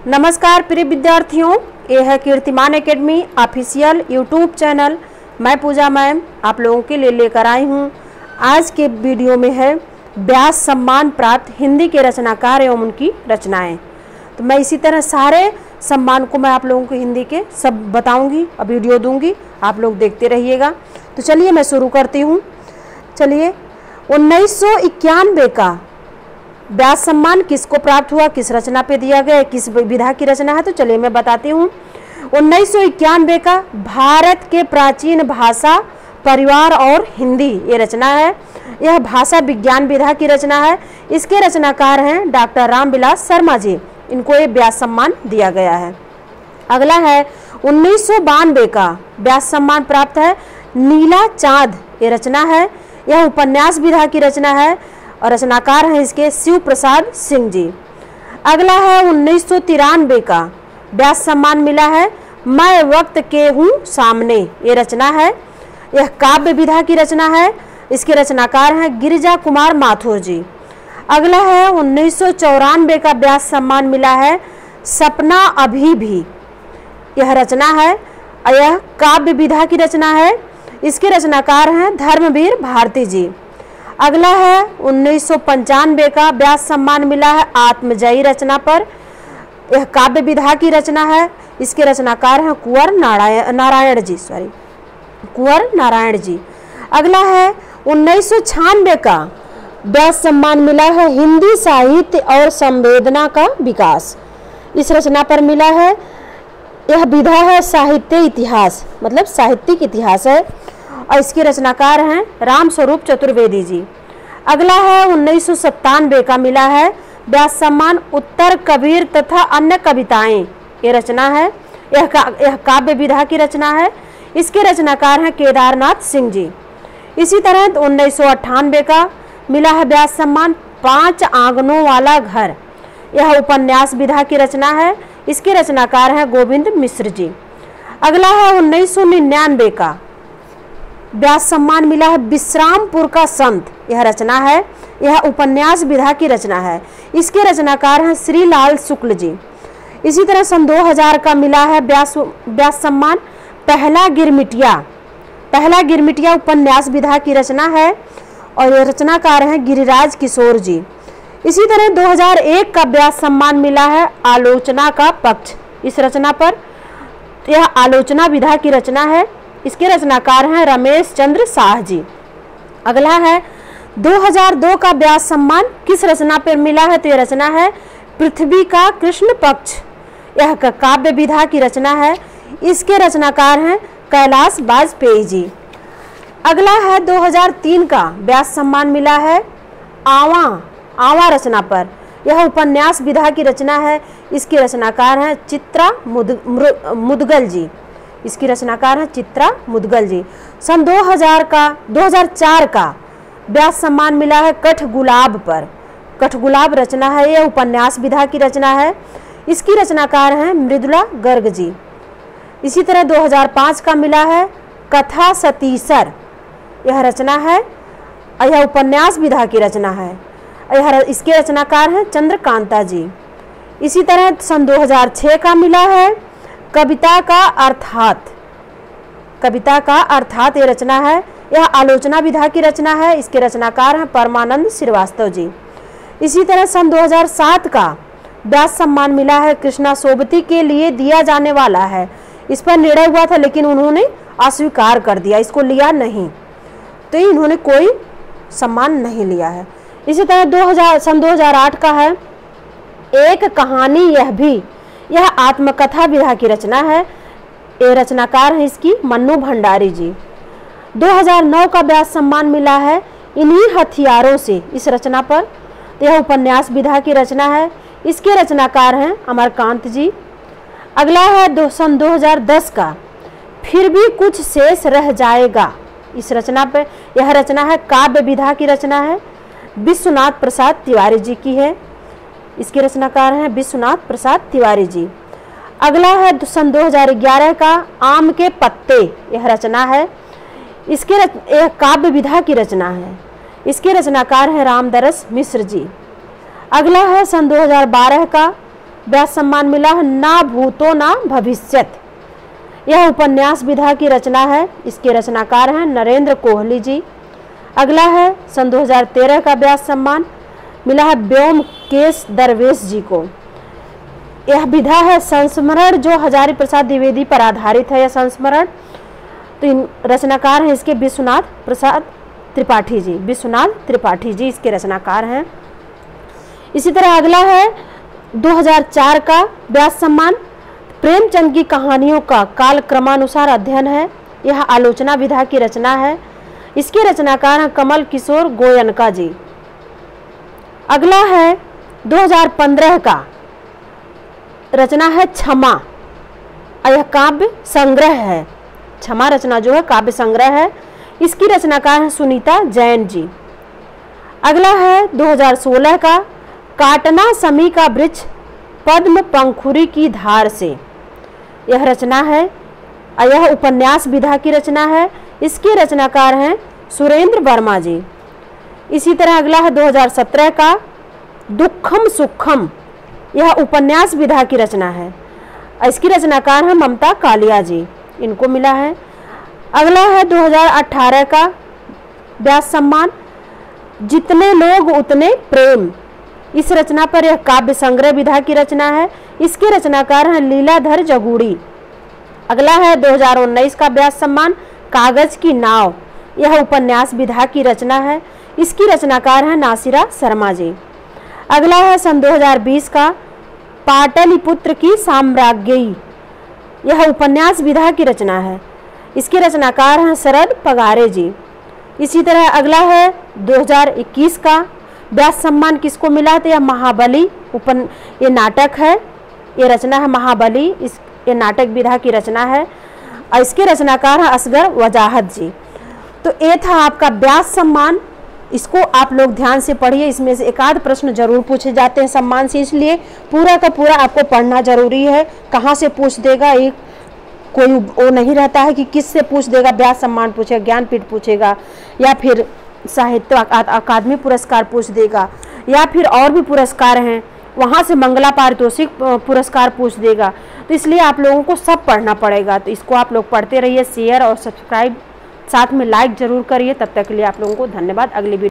नमस्कार प्रिय विद्यार्थियों, ये है कीर्तिमान एकेडमी ऑफिशियल यूट्यूब चैनल। मैं पूजा मैम आप लोगों के लिए लेकर आई हूँ। आज के वीडियो में है व्यास सम्मान प्राप्त हिंदी के रचनाकार एवं उनकी रचनाएं। तो मैं इसी तरह सारे सम्मान को मैं आप लोगों को हिंदी के सब बताऊंगी और वीडियो दूंगी, आप लोग देखते रहिएगा। तो चलिए मैं शुरू करती हूँ। चलिए 1991 का व्यास सम्मान किसको प्राप्त हुआ, किस रचना पे दिया गया, किस विधा की रचना है, तो चलिए मैं बताती हूँ। 1991 का भारत के प्राचीन भाषा परिवार और हिंदी ये रचना है। यह भाषा विज्ञान विधा की रचना है। इसके रचनाकार हैं डॉक्टर रामविलास शर्मा जी। इनको ये व्यास सम्मान दिया गया है। अगला है 1992 का व्यास सम्मान प्राप्त है नीला चाँद ये रचना है। यह उपन्यास विधा की रचना है और रचनाकार हैं इसके शिव प्रसाद सिंह जी। अगला है 1993 का व्यास सम्मान मिला है मैं वक्त के हूँ सामने ये रचना है। यह काव्य विधा की रचना है। इसके रचनाकार हैं गिरिजा कुमार माथुर जी। अगला है 1994 का व्यास सम्मान मिला है सपना अभी भी यह रचना है। यह काव्य विधा की रचना है। इसके रचनाकार हैं धर्मवीर भारती जी। अगला है 1995 का व्यास सम्मान मिला है आत्मजयी रचना पर। यह काव्य विधा की रचना है। इसके रचनाकार हैं कुंवर नारायण जी। अगला है 1996 का व्यास सम्मान मिला है हिंदी साहित्य और संवेदना का विकास। इस रचना पर मिला है। यह विधा है साहित्य इतिहास, मतलब साहित्यिक इतिहास है और इसके रचनाकार हैं राम स्वरूप चतुर्वेदी जी। अगला है 1997 का मिला है व्यास सम्मान उत्तर कबीर तथा अन्य कविताएं ये रचना है। यह काव्य विधा की रचना है। इसके रचनाकार हैं केदारनाथ सिंह जी। इसी तरह 1998 का मिला है व्यास सम्मान पांच आंगनों वाला घर। यह उपन्यास विधा की रचना है। इसके रचनाकार हैं गोविंद मिश्र जी। अगला है 1999 का व्यास सम्मान मिला है विश्रामपुर का संत यह रचना है। यह उपन्यास विधा की रचना है। इसके रचनाकार हैं श्रीलाल शुक्ल जी। इसी तरह सन 2000 का मिला है व्यास सम्मान पहला गिरमिटिया उपन्यास विधा की रचना है और यह रचनाकार हैं गिरिराज किशोर जी। इसी तरह 2001 का व्यास सम्मान मिला है आलोचना का पक्ष। इस रचना पर यह आलोचना विधा की रचना है। इसके रचनाकार हैं रमेश चंद्र शाह जी। अगला है 2002 का व्यास सम्मान किस रचना पर मिला है, तो यह रचना है पृथ्वी का कृष्ण पक्ष। यह काव्य विधा की रचना है। इसके रचनाकार हैं कैलाश वाजपेयी जी। अगला है 2003 का व्यास सम्मान मिला है आवा रचना पर। यह उपन्यास विधा की रचना है। इसके रचनाकार हैं चित्रा मुदगल जी। इसकी रचनाकार हैं चित्रा मुदगल जी। सन 2004 का व्यास सम्मान मिला है कठगुलाब पर। कठगुलाब रचना है। यह उपन्यास विधा की रचना है। इसकी रचनाकार हैं मृदुला गर्ग जी। इसी तरह 2005 का मिला है कथा सतीसर यह रचना है। यह उपन्यास विधा की रचना है। इसके रचनाकार हैं चंद्रकांता जी। इसी तरह सन 2006 का मिला है कविता का अर्थात ये रचना है। यह आलोचना विधा की रचना है। इसके रचनाकार हैं परमानंद श्रीवास्तव जी। इसी तरह सन 2007 का व्यास सम्मान मिला है कृष्णा सोबती के लिए दिया जाने वाला है। इस पर निर्णय हुआ था लेकिन उन्होंने अस्वीकार कर दिया, इसको लिया नहीं, तो इन्होंने कोई सम्मान नहीं लिया है। इसी तरह सन 2008 का है एक कहानी यह आत्मकथा विधा की रचना है। ये रचनाकार हैं इसकी मन्नू भंडारी जी। 2009 का व्यास सम्मान मिला है इन्हीं हथियारों से इस रचना पर। यह उपन्यास विधा की रचना है। इसके रचनाकार हैं अमरकांत जी। अगला है सन 2010 का फिर भी कुछ शेष रह जाएगा। इस रचना पर यह रचना है काव्य विधा की रचना है। विश्वनाथ प्रसाद तिवारी जी की है। इसके रचनाकार हैं विश्वनाथ प्रसाद तिवारी जी। अगला है सन 2011 का आम के पत्ते यह रचना है। यह काव्य विधा की रचना है। इसके रचनाकार हैं रामदरस मिश्र जी। अगला है सन 2012 का व्यास सम्मान मिला है? ना भूतो ना भविष्यत। यह उपन्यास विधा की रचना है। इसके रचनाकार हैं नरेंद्र कोहली जी। अगला है सन 2013 का व्यास सम्मान मिला है व्योमकेश दरवेश जी को। यह विधा है संस्मरण, जो हजारी प्रसाद द्विवेदी पर आधारित है। यह संस्मरण, तो इन रचनाकार हैं इसके विश्वनाथ प्रसाद त्रिपाठी जी। विश्वनाथ त्रिपाठी जी इसके रचनाकार हैं। इसी तरह अगला है 2004 का व्यास सम्मान प्रेमचंद की कहानियों का कालक्रमानुसार अध्ययन है। यह आलोचना विधा की रचना है। इसके रचनाकार हैं कमल किशोर गोयनका जी। अगला है 2015 का रचना है क्षमा। यह काव्य संग्रह है। क्षमा रचना जो है काव्य संग्रह है। इसकी रचनाकार है सुनीता जैन जी। अगला है 2016 का काटना समी का वृक्ष पद्म पंखुरी की धार से। यह रचना है, यह उपन्यास विधा की रचना है। इसके रचनाकार हैं सुरेंद्र वर्मा जी। इसी तरह अगला है 2017 का दुखम सुखम। यह उपन्यास विधा की रचना है। इसकी रचनाकार हैं ममता कालिया जी, इनको मिला है। अगला है 2018 का व्यास सम्मान जितने लोग उतने प्रेम। इस रचना पर यह काव्य संग्रह विधा की रचना है। इसके रचनाकार हैं लीलाधर जगूड़ी। अगला है 2019 का व्यास सम्मान कागज की नाव। यह उपन्यास विधा की रचना है। इसकी रचनाकार हैं नासिरा शर्मा जी। अगला है सन 2020 का पाटलिपुत्र की साम्राज्ञी। यह उपन्यास विधा की रचना है। इसके रचनाकार हैं शरद पगारे जी। इसी तरह अगला है 2021 का व्यास सम्मान किसको मिला? तो यह महाबली ये नाटक है। ये रचना है महाबली। ये नाटक विधा की रचना है और इसके रचनाकार हैं असगर वजाहत जी। तो ये था आपका व्यास सम्मान। इसको आप लोग ध्यान से पढ़िए। इसमें से एक आध प्रश्न जरूर पूछे जाते हैं सम्मान से, इसलिए पूरा का पूरा आपको पढ़ना जरूरी है। कहाँ से पूछ देगा, एक कोई वो नहीं रहता है कि किस से पूछ देगा। व्यास सम्मान पूछेगा, ज्ञानपीठ पूछेगा, या फिर साहित्य अकादमी पुरस्कार पूछ देगा, या फिर और भी पुरस्कार हैं वहाँ से मंगला पारितोषिक पुरस्कार पूछ देगा। तो इसलिए आप लोगों को सब पढ़ना पड़ेगा। तो इसको आप लोग पढ़ते रहिए, शेयर और सब्सक्राइब साथ में लाइक जरूर करिए। तब तक के लिए आप लोगों को धन्यवाद। अगली वीडियो